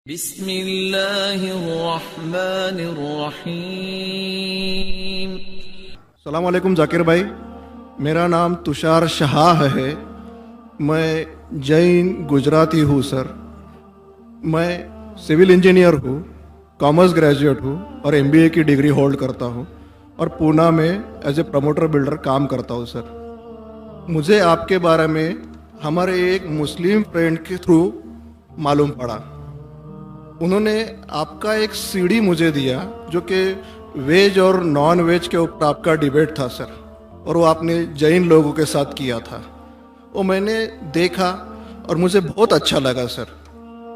बिस्मिल्लाहिर्रहमानिर्रहीम। अस्सलाम वालेकुम जाकिर भाई, मेरा नाम तुषार शाह है। मैं जैन गुजराती हूँ सर। मैं सिविल इंजीनियर हूँ, कॉमर्स ग्रेजुएट हूँ और एमबीए की डिग्री होल्ड करता हूँ और पूना में एज ए प्रमोटर बिल्डर काम करता हूँ सर। मुझे आपके बारे में हमारे एक मुस्लिम फ्रेंड के थ्रू मालूम पड़ा। उन्होंने आपका एक सीडी मुझे दिया जो कि वेज और नॉन वेज के ऊपर आपका डिबेट था सर, और वो आपने जैन लोगों के साथ किया था। वो मैंने देखा और मुझे बहुत अच्छा लगा सर,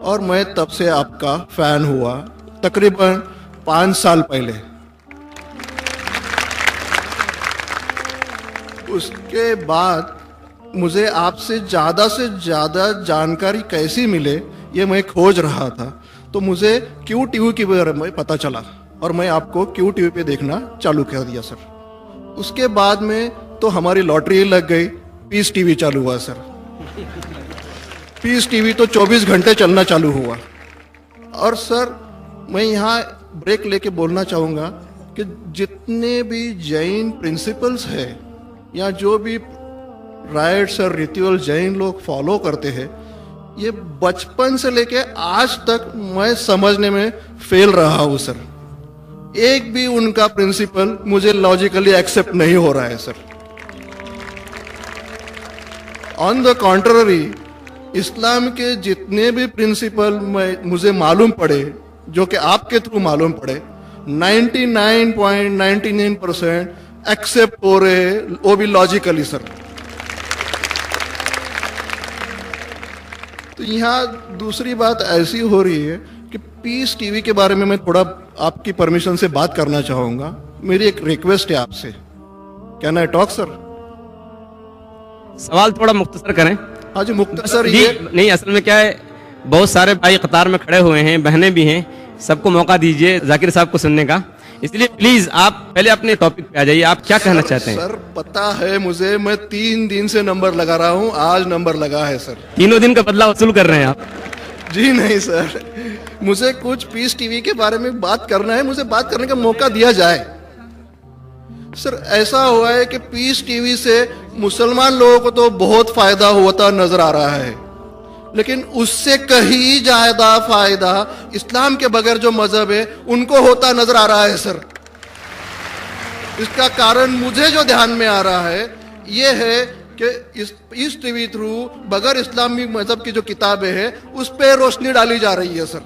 और मैं तब से आपका फ़ैन हुआ तकरीबन 5 साल पहले। उसके बाद मुझे आपसे ज़्यादा जानकारी कैसी मिले ये मैं खोज रहा था, तो मुझे क्यू टीवी के बारे में पता चला और मैं आपको क्यू टीवी पे देखना चालू कर दिया सर। उसके बाद में तो हमारी लॉटरी लग गई, पीस टीवी चालू हुआ सर। पीस टीवी तो 24 घंटे चलना चालू हुआ। और सर मैं यहाँ ब्रेक लेके बोलना चाहूँगा कि जितने भी जैन प्रिंसिपल्स हैं या जो भी राइट्स और रिचुअल जैन लोग फॉलो करते हैं, ये बचपन से लेके आज तक मैं समझने में फेल रहा हूँ सर। एक भी उनका प्रिंसिपल मुझे लॉजिकली एक्सेप्ट नहीं हो रहा है सर। ऑन द कॉन्ट्ररी, इस्लाम के जितने भी प्रिंसिपल मुझे मालूम पड़े, जो कि आपके थ्रू मालूम पड़े, 99.99% एक्सेप्ट हो रहे, वो भी लॉजिकली सर। तो यहाँ दूसरी बात ऐसी हो रही है कि पीस टीवी के बारे में मैं थोड़ा आपकी परमिशन से बात करना चाहूँगा। मेरी एक रिक्वेस्ट है आपसे, कैन आई टॉक सर? सवाल थोड़ा मुख्तसर करें। हाँ जी, मुख्तसर जी, ये नहीं, असल में क्या है, बहुत सारे भाई कतार में खड़े हुए हैं, बहनें भी हैं, सबको मौका दीजिए जाकिर साहब को सुनने का। इसलिए प्लीज आप पहले अपने टॉपिक पे आ जाइए, आप क्या कहना चाहते हैं? सर पता है मुझे, मैं 3 दिन से नंबर लगा रहा हूँ, आज नंबर लगा है सर। 3 दिन का बदला वसूल कर रहे हैं आप? जी नहीं सर, मुझे कुछ पीस टीवी के बारे में बात करना है, मुझे बात करने का मौका दिया जाए सर। ऐसा हुआ है कि पीस टीवी से मुसलमान लोगों को तो बहुत फायदा होता नजर आ रहा है, लेकिन उससे कहीं ज्यादा फायदा इस्लाम के बगैर जो मजहब है उनको होता नजर आ रहा है सर। इसका कारण मुझे जो ध्यान में आ रहा है ये है कि इस टीवी थ्रू बगैर इस्लामी मजहब की जो किताबें हैं उस पर रोशनी डाली जा रही है सर,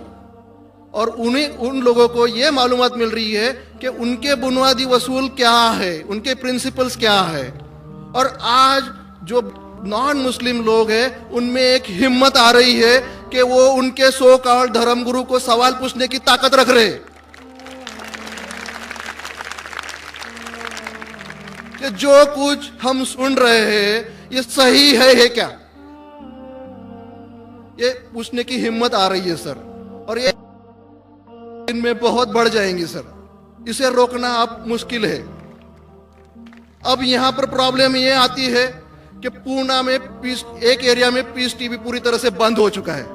और उन लोगों को ये मालूमात मिल रही है कि उनके बुनियादी वसूल क्या है, उनके प्रिंसिपल्स क्या है। और आज जो नॉन मुस्लिम लोग हैं उनमें एक हिम्मत आ रही है कि वो उनके सो कॉल्ड धर्मगुरु को सवाल पूछने की ताकत रख रहे कि जो कुछ हम सुन रहे हैं ये सही है क्या, ये पूछने की हिम्मत आ रही है सर। और ये इनमें बहुत बढ़ जाएंगी सर, इसे रोकना अब मुश्किल है। अब यहां पर प्रॉब्लम ये आती है कि पूना में एक एरिया में पीस टीवी पूरी तरह से बंद हो चुका है।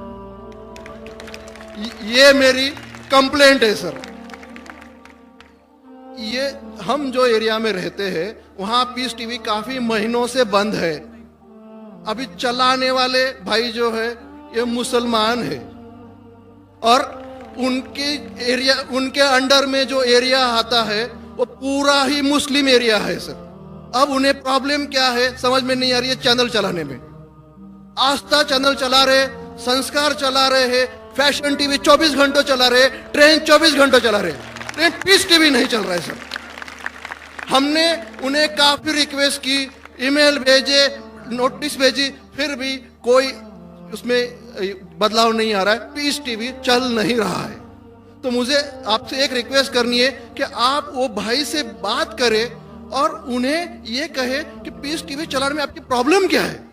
ये मेरी कंप्लेंट है सर। ये हम जो एरिया में रहते हैं वहां पीस टीवी काफी महीनों से बंद है। अभी चलाने वाले भाई जो है ये मुसलमान है, और उनके अंडर में जो एरिया आता है वो पूरा ही मुस्लिम एरिया है सर। अब उन्हें प्रॉब्लम क्या है समझ में नहीं आ रही है। चैनल चलाने में आस्था चैनल चला रहे, संस्कार चला रहे हैं, फैशन टीवी 24 घंटों चला रहे, ट्रेन 24 घंटों चला रहे, ट्रेन पीस टीवी नहीं चल रहा है सर। हमने उन्हें काफी रिक्वेस्ट की, ईमेल भेजे, नोटिस भेजी, फिर भी कोई उसमें बदलाव नहीं आ रहा है, पीस टीवी चल नहीं रहा है। तो मुझे आपसे एक रिक्वेस्ट करनी है कि आप वो भाई से बात करें और उन्हें ये कहे कि पीस टीवी चलाने में आपकी प्रॉब्लम क्या है।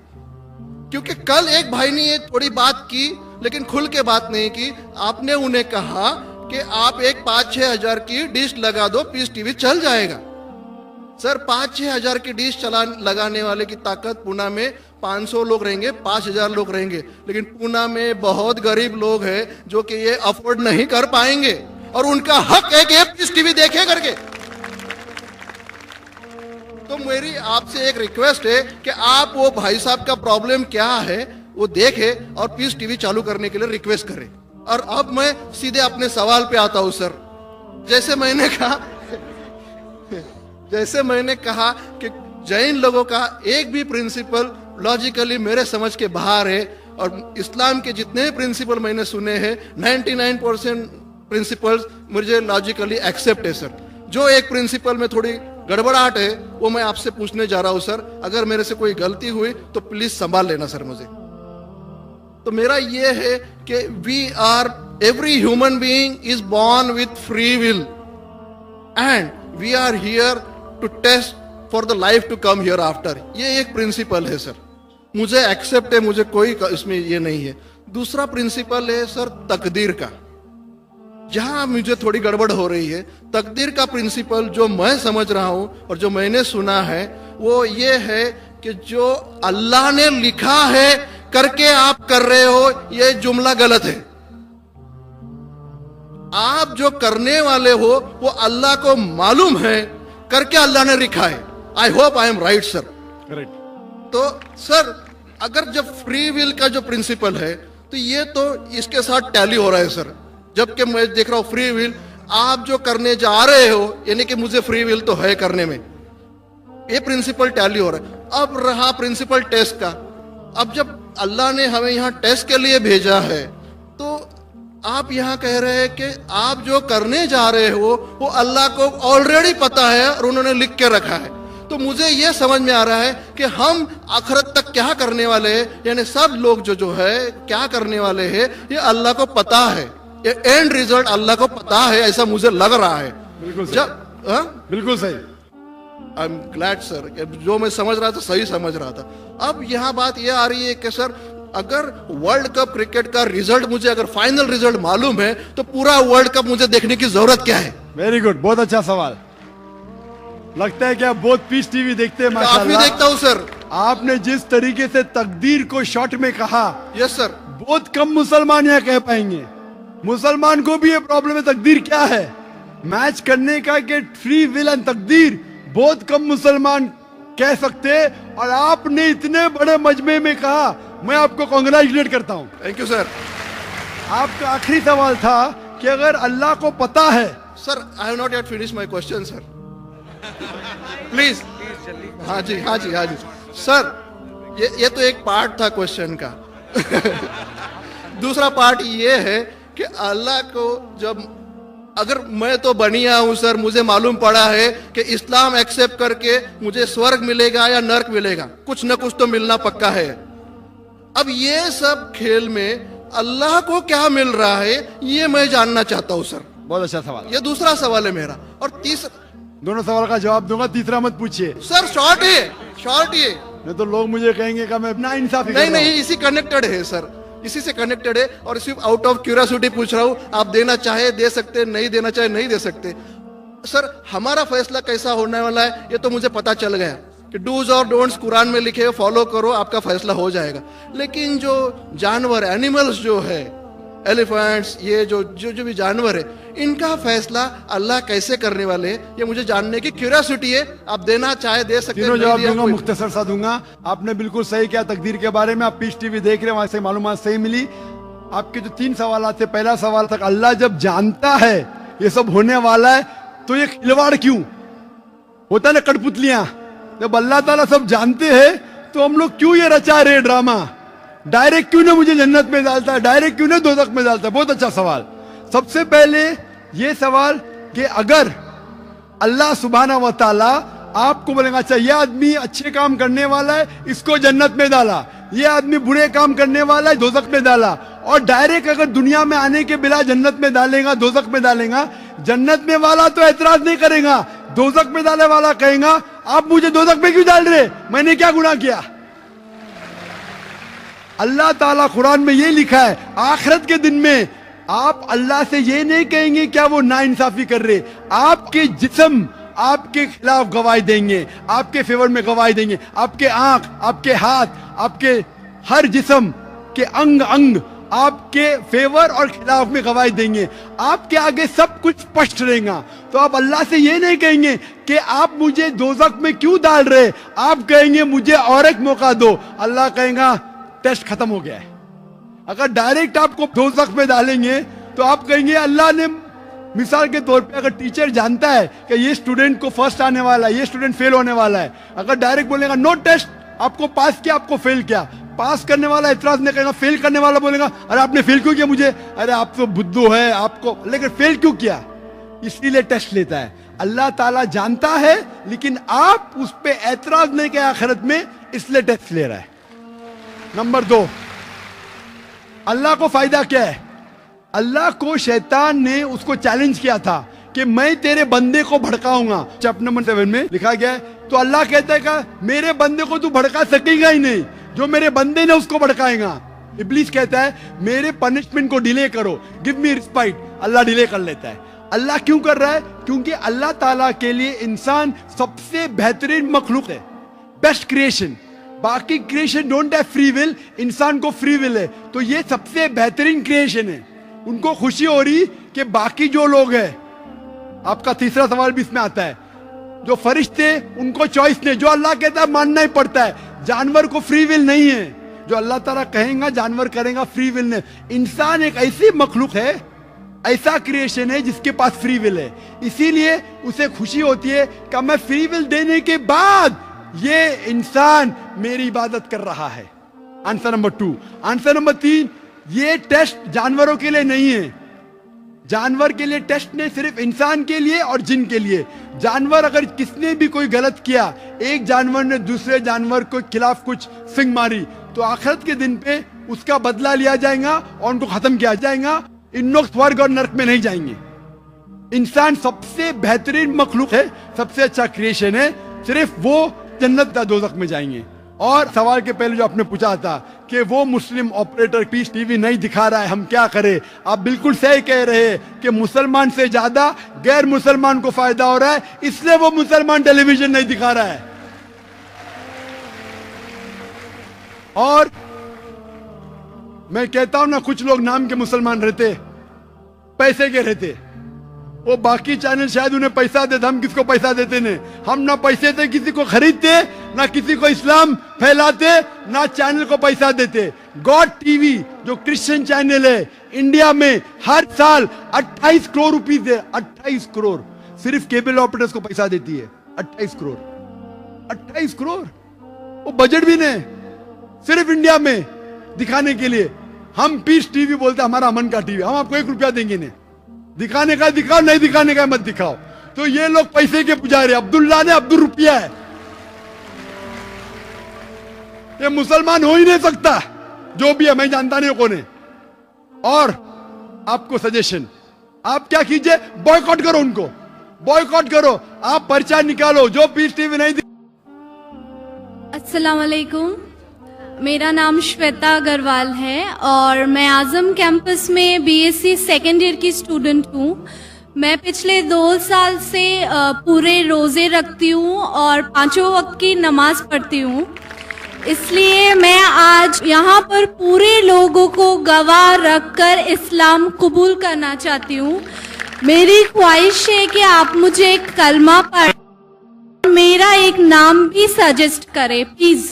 क्योंकि कल एक भाई ने ये थोड़ी बात की लेकिन खुल के बात नहीं की। आपने उन्हें कहा कि आप एक 5-6 हजार की डिश लगा दो, पीस टीवी चल जाएगा। सर 5-6 हजार की डिश लगाने वाले की ताकत पुणे में 500 लोग रहेंगे, 5000 लोग रहेंगे, लेकिन पूना में बहुत गरीब लोग हैं जो कि ये अफोर्ड नहीं कर पाएंगे और उनका हक है कि ये पीस टीवी देखे करके। तो मेरी आपसे एक रिक्वेस्ट है कि आप वो भाई साहब का प्रॉब्लम क्या है वो देखे और पीस टीवी चालू करने के लिए रिक्वेस्ट करें। और अब मैं सीधे अपने सवाल पे आता हूं सर। जैसे मैंने कहा कि जैन लोगों का एक भी प्रिंसिपल लॉजिकली मेरे समझ के बाहर है, और इस्लाम के जितने भी प्रिंसिपल मैंने सुने हैं 99% प्रिंसिपल्स मुझे लॉजिकली एक्सेप्ट है सर। जो एक प्रिंसिपल में थोड़ी गड़बड़ाहट है वो मैं आपसे पूछने जा रहा हूं सर। अगर मेरे से कोई गलती हुई तो प्लीज संभाल लेना सर मुझे। तो मेरा ये है कि every human being is born with free will and we are here to test for the life to come hereafter. ये एक प्रिंसिपल है सर, मुझे एक्सेप्ट है, मुझे कोई इसमें ये नहीं है। दूसरा प्रिंसिपल है सर तकदीर का, जहां मुझे थोड़ी गड़बड़ हो रही है। तकदीर का प्रिंसिपल जो मैं समझ रहा हूं और जो मैंने सुना है वो ये है कि जो अल्लाह ने लिखा है करके आप कर रहे हो, ये जुमला गलत है। आप जो करने वाले हो वो अल्लाह को मालूम है करके अल्लाह ने लिखा है। I hope I am right sir. Correct. तो सर अगर जब फ्री विल का जो प्रिंसिपल है तो ये तो इसके साथ टैली हो रहा है सर। जबकि मैं देख रहा हूं फ्री विल, आप जो करने जा रहे हो यानी कि मुझे फ्री विल तो है करने में, ये प्रिंसिपल टैली हो रहा है। अब रहा प्रिंसिपल टेस्ट का। अब जब अल्लाह ने हमें यहाँ टेस्ट के लिए भेजा है तो आप यहाँ कह रहे हैं कि आप जो करने जा रहे हो वो अल्लाह को ऑलरेडी पता है और उन्होंने लिख के रखा है। तो मुझे ये समझ में आ रहा है कि हम आखिरत तक क्या करने वाले हैं, यानी सब लोग जो है क्या करने वाले हैं ये अल्लाह को पता है। ये एंड रिजल्ट अल्लाह को पता है, ऐसा मुझे लग रहा है। बिल्कुल सही। बिल्कुल सही। आई एम ग्लैड सर, जो मैं समझ रहा था सही समझ रहा था। अब यहाँ बात यह आ रही है कि सर अगर वर्ल्ड कप क्रिकेट का रिजल्ट मुझे अगर फाइनल रिजल्ट मालूम है तो पूरा वर्ल्ड कप मुझे देखने की जरूरत क्या है? वेरी गुड, बहुत अच्छा सवाल। लगता है कि आप बहुत पीस टीवी देखते हैं। काफी देखता हूँ सर। आपने जिस तरीके से तकदीर को शॉर्ट में कहा, यस सर, बहुत कम मुसलमान यहाँ कह पाएंगे। मुसलमान को भी ये प्रॉब्लम है तकदीर क्या है, मैच करने का कि फ्री विल एंड तकदीर बहुत कम मुसलमान कह सकते। और आपने इतने बड़े मजमे में कहा, मैं आपको कांग्रेचुलेट करता हूं। Thank you sir. आपका आखिरी सवाल था कि अगर अल्लाह को पता है। Sir I have not yet finish my question sir, please. हाँ जी हाँ जी हाँ जी सर, ये तो एक पार्ट था क्वेश्चन का। दूसरा पार्ट ये है कि अल्लाह को जब अगर मैं तो बनिया हूं सर, मुझे मालूम पड़ा है कि इस्लाम एक्सेप्ट करके मुझे स्वर्ग मिलेगा या नर्क मिलेगा, कुछ न कुछ तो मिलना पक्का है। अब ये सब खेल में अल्लाह को क्या मिल रहा है ये मैं जानना चाहता हूं सर। बहुत अच्छा सवाल। ये दूसरा सवाल है मेरा। और तीसरा, दोनों सवाल का जवाब दूंगा, तीसरा मत पूछिए सर। शॉर्ट है, शॉर्ट ये। नहीं तो लोग मुझे कहेंगे कि मैं ना इंसाफी नहीं नहीं, इसी कनेक्टेड है सर, इसी से कनेक्टेड है। और सिर्फ आउट ऑफ क्यूरियोसिटी पूछ रहा हूं, आप देना चाहे दे सकते, नहीं देना चाहे नहीं दे सकते। सर हमारा फैसला कैसा होने वाला है ये तो मुझे पता चल गया कि डूज और डोंट्स कुरान में लिखे हो, फॉलो करो, आपका फैसला हो जाएगा। लेकिन जो जानवर एनिमल्स जो है, एलिफेंट्स, ये जो भी जानवर है, इनका फैसला अल्लाह कैसे करने वाले हैं ये मुझे जानने की क्यूरियोसिटी है। आप देना चाहे दे सकते हैं। तीनों जवाब दूंगा, मुख्तसर सा दूंगा। आपने बिल्कुल सही किया तकदीर के बारे में। आप पीस टीवी देख रहे हैं, वहां से मालूमात सही मिली। आपके जो 3 सवाल थे, पहला सवाल था अल्लाह जब जानता है ये सब होने वाला है तो ये खिलवाड़ क्यों होता है ना, कठपुतलियां। जब अल्लाह ताला सब जानते हैं तो हम लोग क्यों ये रचा रहे ड्रामा? डायरेक्ट क्यों ना मुझे जन्नत में डालता है, डायरेक्ट क्यों ना दोज़ख में डालता है? बहुत अच्छा सवाल। सबसे पहले ये सवाल कि अगर अल्लाह सुब्हाना व तआला आपको बोलेगा अच्छा ये आदमी अच्छे काम करने वाला है, इसको जन्नत में डाला, ये आदमी बुरे काम करने वाला है, दोज़ख में डाला, और डायरेक्ट अगर दुनिया में आने के बिना जन्नत में डालेगा, दोज़ख में डालेगा, जन्नत में वाला तो एतराज नहीं करेगा, दोज़ख में डालने वाला कहेगा आप मुझे दोज़ख में क्यों डाल रहे, मैंने क्या गुनाह किया? अल्लाह ताला कुरान में ये लिखा है आखिरत के दिन में आप अल्लाह से ये नहीं कहेंगे क्या वो नाइंसाफी कर रहे, आपके जिस्म आपके खिलाफ गवाही देंगे, आपके फेवर में गवाही देंगे। आपके आंख, आपके हाथ, आपके हर जिस्म के अंग अंग आपके फेवर और खिलाफ में गवाही देंगे। आपके आगे सब कुछ स्पष्ट रहेगा। तो आप अल्लाह से ये नहीं कहेंगे कि आप मुझे दोज़ख में क्यों डाल रहे, आप कहेंगे मुझे और एक मौका दो। अल्लाह कहेगा टेस्ट खत्म हो गया है। अगर डायरेक्ट आपको दोज़ख में डालेंगे तो आप कहेंगे अल्लाह ने, मिसाल के तौर पे अगर टीचर जानता है कि ये स्टूडेंट को फर्स्ट आने वाला है, ये स्टूडेंट फेल होने वाला है, अगर डायरेक्ट बोलेगा नो टेस्ट, आपको पास किया, आपको फेल किया, पास करने वाला इतराज नहीं करेगा, फेल करने वाला बोलेगा अरे आपने फेल क्यों किया मुझे, अरे आप तो बुद्धू है आपको, लेकिन फेल क्यों किया, इसलिए टेस्ट लेता है। अल्लाह ताला जानता है लेकिन आप उस पे एतराज नहीं किया आखिरत में, इसलिए टेस्ट ले रहा है। नंबर 2, अल्लाह को फायदा क्या है? अल्लाह को शैतान ने उसको चैलेंज किया था कि मैं तेरे बंदे को भड़काऊंगा। चैप्टर नंबर 7 में लिखा गया है। तो अल्लाह कहता है कि मेरे बंदे को तू भड़का सकेगा ही नहीं, जो मेरे बंदे ने उसको भड़काएगा। इब्लीस कहता है मेरे पनिशमेंट को डिले करो, गिव मी रिस्पाइट। अल्लाह डिले कर लेता है। अल्लाह क्यों कर रहा है? क्योंकि अल्लाह ताला के लिए इंसान सबसे बेहतरीन मखलूक है, बेस्ट क्रिएशन। बाकी creation don't have free will, इंसान को फ्री विल है। तो ये सबसे बेहतरीन क्रिएशन है। उनको खुशी हो रही कि बाकी जो लोग हैं, आपका तीसरा सवाल भी इसमें आता है, जो फरिश्ते उनको चॉइस नहीं, जो अल्लाह कहता है मानना ही पड़ता है। जानवर को फ्री विल नहीं है, जो अल्लाह ताला कहेगा जानवर करेगा, फ्री विल नहीं। इंसान एक ऐसी मखलूक है, ऐसा क्रिएशन है जिसके पास फ्री विल है। इसीलिए उसे खुशी होती है कि मैं फ्री विल देने के बाद ये इंसान मेरी इबादत कर रहा है। Answer number 2। आंसर नंबर 3, ये टेस्ट जानवरों के लिए नहीं है। जानवर के लिए टेस्ट नहीं, सिर्फ इंसान के लिए और जिन के लिए। जानवर अगर किसने भी कोई गलत किया, एक जानवर ने दूसरे जानवर के खिलाफ कुछ सिंग मारी, तो आखिरत के दिन पे उसका बदला लिया जाएगा और उनको खत्म किया जाएगा। इन लोग स्वर्ग और नरक में नहीं जाएंगे। इंसान सबसे बेहतरीन मखलूक है, सबसे अच्छा क्रिएशन है, सिर्फ वो जन्नत या दोज़ख में जाएंगे। और सवाल के पहले जो आपने पूछा था कि वो मुस्लिम ऑपरेटर पीस टीवी नहीं दिखा रहा है, हम क्या करें? आप बिल्कुल सही कह रहे हैं कि मुसलमान से ज्यादा गैर मुसलमान को फायदा हो रहा है, इसलिए वो मुसलमान टेलीविजन नहीं दिखा रहा है। और मैं कहता हूं ना, कुछ लोग नाम के मुसलमान रहते, पैसे के रहते, वो बाकी चैनल शायद उन्हें पैसा देते, हम किसको पैसा देते नहीं। हम ना पैसे से किसी को खरीदते, ना किसी को इस्लाम फैलाते, ना चैनल को पैसा देते। गॉड टीवी जो क्रिश्चियन चैनल है इंडिया में हर साल 28 करोड़ रुपीस है, 28 करोड़ सिर्फ केबल ऑपरेटर्स को पैसा देती है। 28 करोड़, 28 करोड़ वो बजट भी नहीं, सिर्फ इंडिया में दिखाने के लिए। हम पीस टीवी बोलते हमारा अमन का टीवी, हम आपको 1 रुपया देंगे नहीं, दिखाने का दिखाओ, नहीं दिखाने का मत दिखाओ। तो ये लोग पैसे के पुजारी, अब्दुल्ला ने अब्दुल रुपया है, ये मुसलमान हो ही नहीं सकता। जो भी है, मैं जानता नहीं कौन है। और आपको सजेशन, आप क्या कीजिए, बॉयकॉट करो उनको, बॉयकॉट करो, आप पर्चा निकालो जो पीस टीवी नहीं। अस्सलाम वालेकुम, मेरा नाम श्वेता अग्रवाल है और मैं आजम कैंपस में बीएससी सेकेंड ईयर की स्टूडेंट हूँ। मैं पिछले 2 साल से पूरे रोजे रखती हूँ और 5 वक्त की नमाज पढ़ती हूँ। इसलिए मैं आज यहाँ पर पूरे लोगों को गवाह रखकर इस्लाम कबूल करना चाहती हूँ। मेरी ख्वाहिश है कि आप मुझे एक कलमा पढ़, मेरा एक नाम भी सजेस्ट करें प्लीज।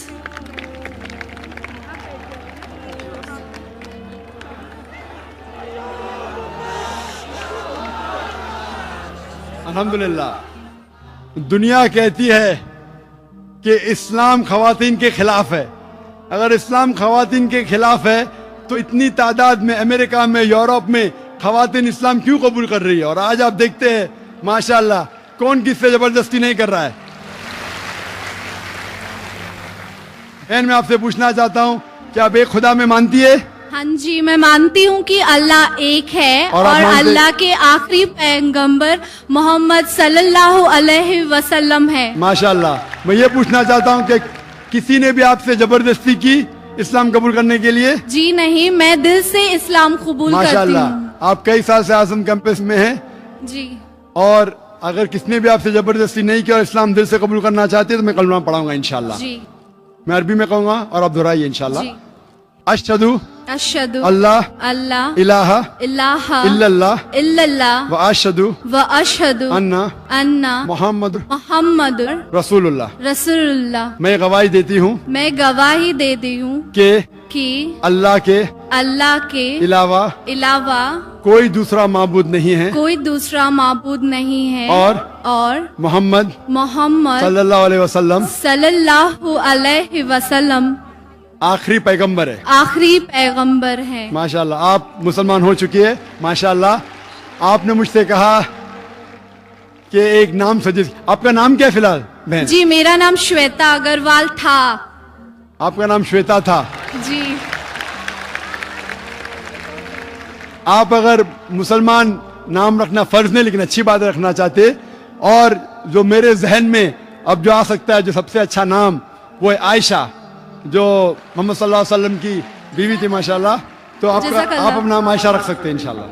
अल्हम्दुलिल्लाह, दुनिया कहती है कि इस्लाम खवातीन के खिलाफ है। अगर इस्लाम खवातीन के खिलाफ है तो इतनी तादाद में अमेरिका में, यूरोप में खवातीन इस्लाम क्यों कबूल कर रही है? और आज आप देखते हैं माशाल्लाह कौन किससे जबरदस्ती नहीं कर रहा है। बहन, मैं आपसे पूछना चाहता हूँ, क्या आप एक खुदा में मानती है? हाँ जी, मैं मानती हूँ कि अल्लाह एक है और अल्लाह के आखिरी पैगंबर मोहम्मद सल्लल्लाहु अलैहि वसल्लम है। माशाल्लाह। मैं ये पूछना चाहता हूँ कि किसी ने भी आपसे जबरदस्ती की इस्लाम कबूल करने के लिए? जी नहीं, मैं दिल से इस्लाम कबूल करती हूँ। माशाल्लाह। आप कई साल से आजम कैंपस में हैं जी, और अगर किसने भी आपसे जबरदस्ती नहीं किया और इस्लाम दिल से कबूल करना चाहते हैं तो मैं कलमा पढ़ाऊंगा इंशाल्लाह। जी मैं अरबी में कहूंगा और आप दोहराइए इंशाल्लाह। जी। अशहदु अशहदु अल्लाह अल्लाह इलाहा इलाहा इल्लल्लाह इल्लल्लाह व अशहदु व अशहदु अन्ना अन्ना मोहम्मद मोहम्मद रसूलुल्लाह। रसूलुल्लाह। मैं गवाही देती हूँ मैं गवाही देती हूँ कि अल्लाह के अलावा कोई दूसरा माबूद नहीं है कोई दूसरा माबूद नहीं है और मोहम्मद मोहम्मद सल्लल्लाहु अलैहि वसल्लम आखिरी पैगंबर है। आखिरी पैगंबर है। माशाल्लाह आप मुसलमान हो चुकी है। माशाल्लाह आपने मुझसे कहा कि एक नाम सजेस्ट, आपका नाम क्या है फिलहाल बहन? जी मेरा नाम श्वेता अग्रवाल था। आपका नाम श्वेता था जी। आप अगर मुसलमान नाम रखना फर्ज नहीं लेकिन अच्छी बात रखना चाहते, और जो मेरे जहन में अब जो आ सकता है जो सबसे अच्छा नाम वो है आयशा, जो मोहम्मद सल्लल्लाहु अलैहि वसल्लम की बीवी थी माशाल्लाह। तो आप अपना नाम आयशा रख सकते हैं इंशाल्लाह।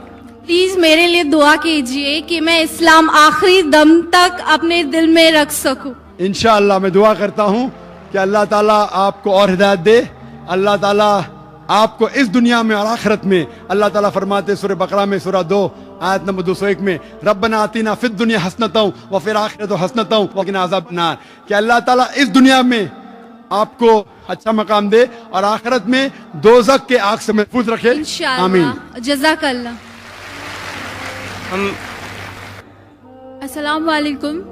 प्लीज मेरे लिए दुआ कीजिए कि मैं इस्लाम आखिरी दम तक अपने दिल में रख सकूं। इंशाल्लाह मैं दुआ करता हूँ कि अल्लाह ताला आपको और हिदायत दे। अल्लाह ताला आपको इस दुनिया में और आखिरत में, अल्लाह ताला फरमाते सूरह बकरा में सूरह 2 आयत नंबर 201 में, रब्बना आतीना फिद दुनिया हसनतौ व फिल आखिरति हसनतौ व क़िना अज़ाबन्नार, कि अल्लाह ताला इस दुनिया में आपको अच्छा मकाम दे और आखिरत में दोज़ख के आग से महफूज रखे। आमीन। जज़ाकल्लाह। हम अस्सलाम वालेकुम।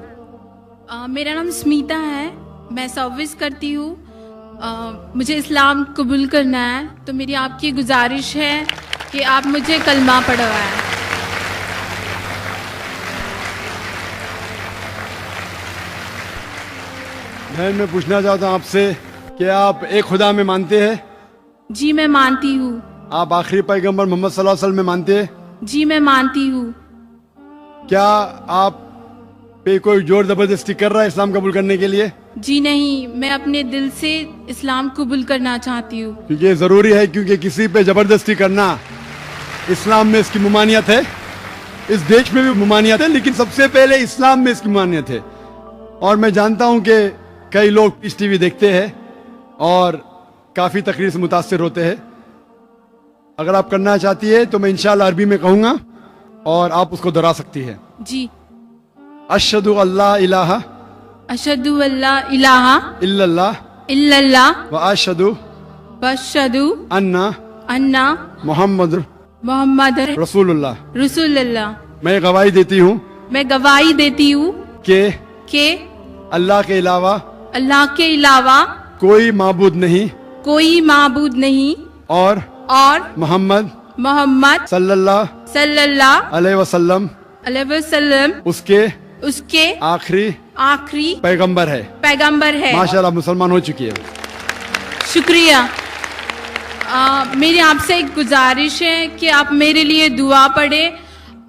मेरा नाम स्मिता है, मैं सर्विस करती हूँ। मुझे इस्लाम कबूल करना है, तो मेरी आपकी गुजारिश है कि आप मुझे कलमा पढ़वाएं। बहन मैं पूछना चाहता हूँ आपसे कि आप एक खुदा में मानते हैं? जी मैं मानती हूँ। आप आखिरी पैगंबर मोहम्मद सल्लल्लाहु अलैहि वसल्लम में मानते हैं? जी मैं मानती हूँ। क्या आप पे कोई जोर जबरदस्ती कर रहा है इस्लाम कबूल करने के लिए? जी नहीं, मैं अपने दिल से इस्लाम कबूल करना चाहती हूँ। क्योंकि ये जरूरी है, क्योंकि किसी पे जबरदस्ती करना इस्लाम में इसकी ममानियत है, इस देश में भी ममानियत है, लेकिन सबसे पहले इस्लाम में इसकी ममानियत है। और मैं जानता हूँ कि कई लोग पीस टीवी देखते हैं और काफी तकरीर से मुतासिर होते हैं। अगर आप करना चाहती है तो मैं इंशाल्लाह अरबी में कहूंगा और आप उसको दोहरा सकती है। जी। अशहदु अल्ला इलाहा अशहदु अल्ला इलाहा इल्लल्लाह इल्लल्लाह व अशहदु अन्ना मोहम्मद रसूलुल्लाह। रसूलुल्लाह। मैं गवाही देती हूँ मैं गवाही देती हूँ कि अल्लाह के अलावा कोई माबूद नहीं और मोहम्मद सल्लल्लाहु अलैहि वसल्लम उसके आखिरी पैगंबर है। माशाल्लाह मुसलमान हो चुकी है। शुक्रिया। मेरी आपसे एक गुजारिश है कि आप मेरे लिए दुआ पढ़े,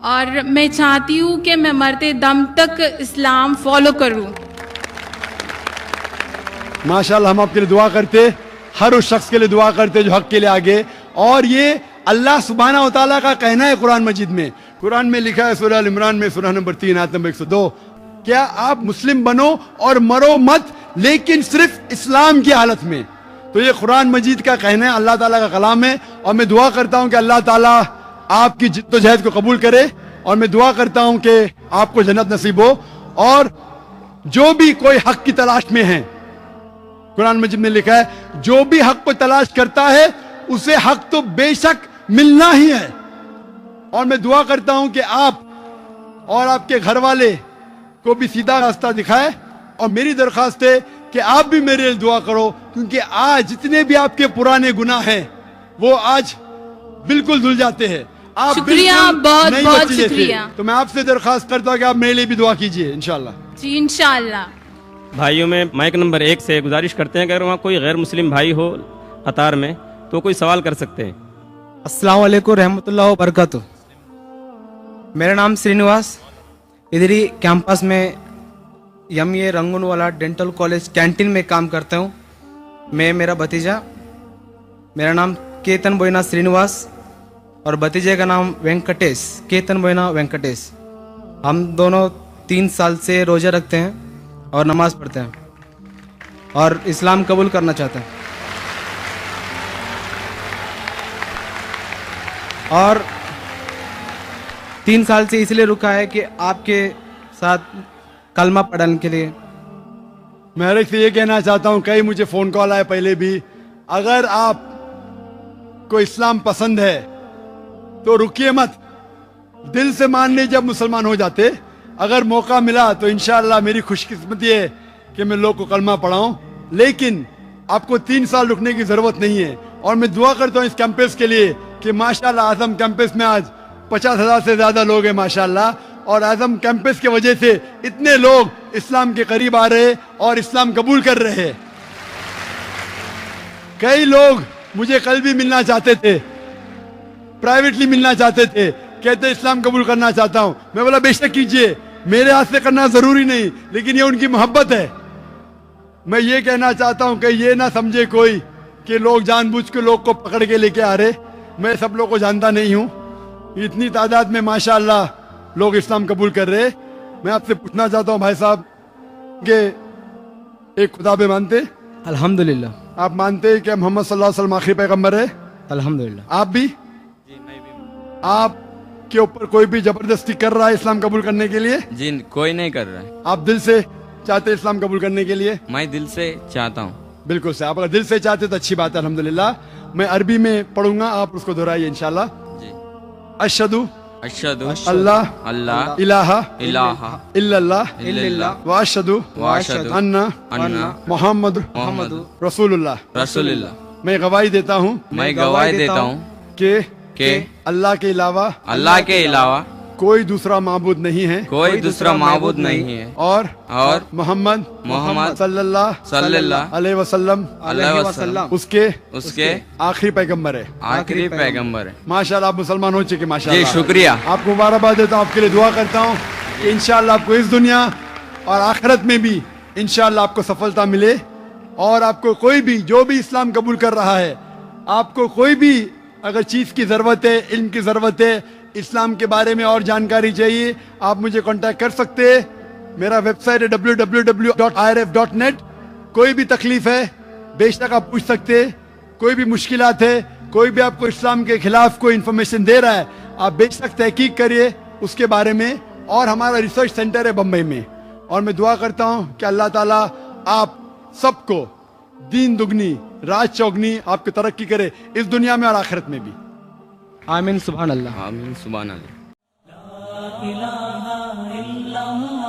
और मैं चाहती हूँ कि मैं मरते दम तक इस्लाम फॉलो करूँ। माशाल्लाह हम आपके लिए दुआ करते, हर उस शख्स के लिए दुआ करते जो हक के लिए आगे। और ये अल्लाह सुब्हानहू व तआला का कहना है कुरान मजीद में। कुरान में लिखा है सूरह अल इमरान में सूरह नंबर 3 आयत नंबर 102, क्या आप मुस्लिम बनो और मरो मत, लेकिन सिर्फ इस्लाम की हालत में। तो ये कुरान मजीद का कहना है, अल्लाह ताला का कलाम है। और मैं दुआ करता हूँ कि अल्लाह ताला आपकी जिद्दोजहद को कबूल करे, और मैं दुआ करता हूँ कि आपको जन्नत नसीब हो। और जो भी कोई हक की तलाश में है, कुरान मजीद में लिखा है जो भी हक को तलाश करता है उसे हक तो बेशक मिलना ही है। और मैं दुआ करता हूं कि आप और आपके घर वाले को भी सीधा रास्ता दिखाए। और मेरी दरखास्त है कि आप भी मेरे लिए दुआ करो, क्योंकि आज जितने भी आपके पुराने गुनाह हैं वो आज बिल्कुल धुल जाते हैं। आप शुक्रिया, बहुत बहुत शुक्रिया। तो मैं आपसे दरखास्त करता हूं कि आप मेरे लिए भी दुआ कीजिए इंशाल्लाह। जी इंशाल्लाह। भाइयों में माइक नंबर 1 से गुजारिश करते हैं कि अगर वहाँ कोई गैर मुस्लिम भाई हो कतार में तो कोई सवाल कर सकते हैं। अस्सलाम वालेकुम रहमतुल्लाह व बरकातुह। मेरा नाम श्रीनिवास, इधर ही कैंपस में MA Rangoonwala dental college canteen में काम करता हूँ। मैं मेरा भतीजा, मेरा नाम केतन बोइना श्रीनिवास और भतीजे का नाम वेंकटेश, केतन बोइना वेंकटेश। हम दोनों 3 साल से रोज़ा रखते हैं और नमाज़ पढ़ते हैं और इस्लाम कबूल करना चाहते हैं। और 3 साल से इसलिए रुका है कि आपके साथ कलमा पढ़ने के लिए। मैं हर एक से ये कहना चाहता हूँ, कई मुझे फ़ोन कॉल आए पहले भी, अगर आप को इस्लाम पसंद है तो रुकिए मत, दिल से मान लीजिए जब मुसलमान हो जाते। अगर मौका मिला तो इंशाअल्लाह मेरी खुशकिस्मती है कि मैं लोग को कलमा पढ़ाऊं, लेकिन आपको 3 साल रुकने की ज़रूरत नहीं है। और मैं दुआ करता हूँ इस कैंपस के लिए कि माशाअल्लाह आज़म कैंपस में आज 50,000 से ज़्यादा लोग हैं माशाअल्लाह, और आज़म कैंपस की वजह से इतने लोग इस्लाम के करीब आ रहे और इस्लाम कबूल कर रहे हैं। कई लोग मुझे कल भी मिलना चाहते थे, प्राइवेटली मिलना चाहते थे, कहते इस्लाम कबूल करना चाहता हूं। मैं बोला बेशक कीजिए, मेरे हाथ से करना जरूरी नहीं, लेकिन ये उनकी मोहब्बत है। मैं ये कहना चाहता हूं कि ये ना समझे कोई कि लोग जानबूझ के लोग को पकड़ के लेके आ रहे। मैं सब लोग को जानता नहीं हूं, इतनी तादाद में माशाअल्लाह लोग इस्लाम कबूल कर रहे। मैं आपसे पूछना चाहता हूं भाई साहब कि एक खुदा पे मानते? अल्हम्दुलिल्लाह। आप मानते हैं कि मोहम्मद सल्लल्लाहु अलैहि वसल्लम आखिरी पैगंबर है? अल्हम्दुलिल्लाह। आप भी? जी मैं भी। आप के ऊपर कोई भी जबरदस्ती कर रहा है इस्लाम कबूल करने के लिए? जी कोई नहीं कर रहा है, आप दिल से चाहते हैं इस्लाम कबूल करने के लिए? मैं दिल से चाहता हूँ। बिल्कुल से, आप अगर दिल से चाहते तो अच्छी बात है, अल्हम्दुलिल्लाह। मैं अरबी में पढ़ूंगा, आप उसको दोहराइए इंशाल्लाह। जी। अशहदु अशहदु अल्लाह अल्लाह इलाहा इलाहा इल्लल्लाह इल्लल्लाह व अशहदु व अशहदु अन्ना अन्ना मोहम्मद मोहम्मद रसूलुल्लाह। रसूलुल्लाह। मैं गवाही देता हूँ मैं गवाही देता हूँ कि अल्लाह के अलावा अल्लाह के अलावा कोई दूसरा माबूद नहीं है कोई दूसरा माबूद नहीं है, और और मोहम्मद मोहम्मद सल्लल्लाहु सल्लल्लाहु अलैहि वसल्लम अलैहि वसल्लम उसके आखिरी पैगंबर है। आखिरी पैगंबर है। माशाल्लाह आप मुसलमान हो चुके जी माशाल्लाह। शुक्रिया। आपको मुबारकबाद देता हूँ, आपके लिए दुआ करता हूँ कि इंशाअल्लाह आपको इस दुनिया और आखिरत में भी इंशाअल्लाह आपको सफलता मिले। और आपको कोई भी जो भी इस्लाम कबूल कर रहा है, आपको कोई भी अगर चीज़ की ज़रूरत है, इल्म की ज़रूरत है, इस्लाम के बारे में और जानकारी चाहिए, आप मुझे कांटेक्ट कर सकते हैं। मेरा वेबसाइट है www.irf.net। कोई भी तकलीफ है बेशक आप पूछ सकते हैं, कोई भी मुश्किलात है, कोई भी आपको इस्लाम के खिलाफ कोई इन्फॉर्मेशन दे रहा है, आप बेशक तहकीक करिए उसके बारे में। और हमारा रिसर्च सेंटर है बम्बई में। और मैं दुआ करता हूँ कि अल्लाह ताला आप सबको दीन दुगनी रात चौगनी आपकी तरक्की करे, इस दुनिया में और आखिरत में भी। आमीन सुभान अल्लाह। आमीन सुभान अल्लाह। इलाहा इल्लल्लाह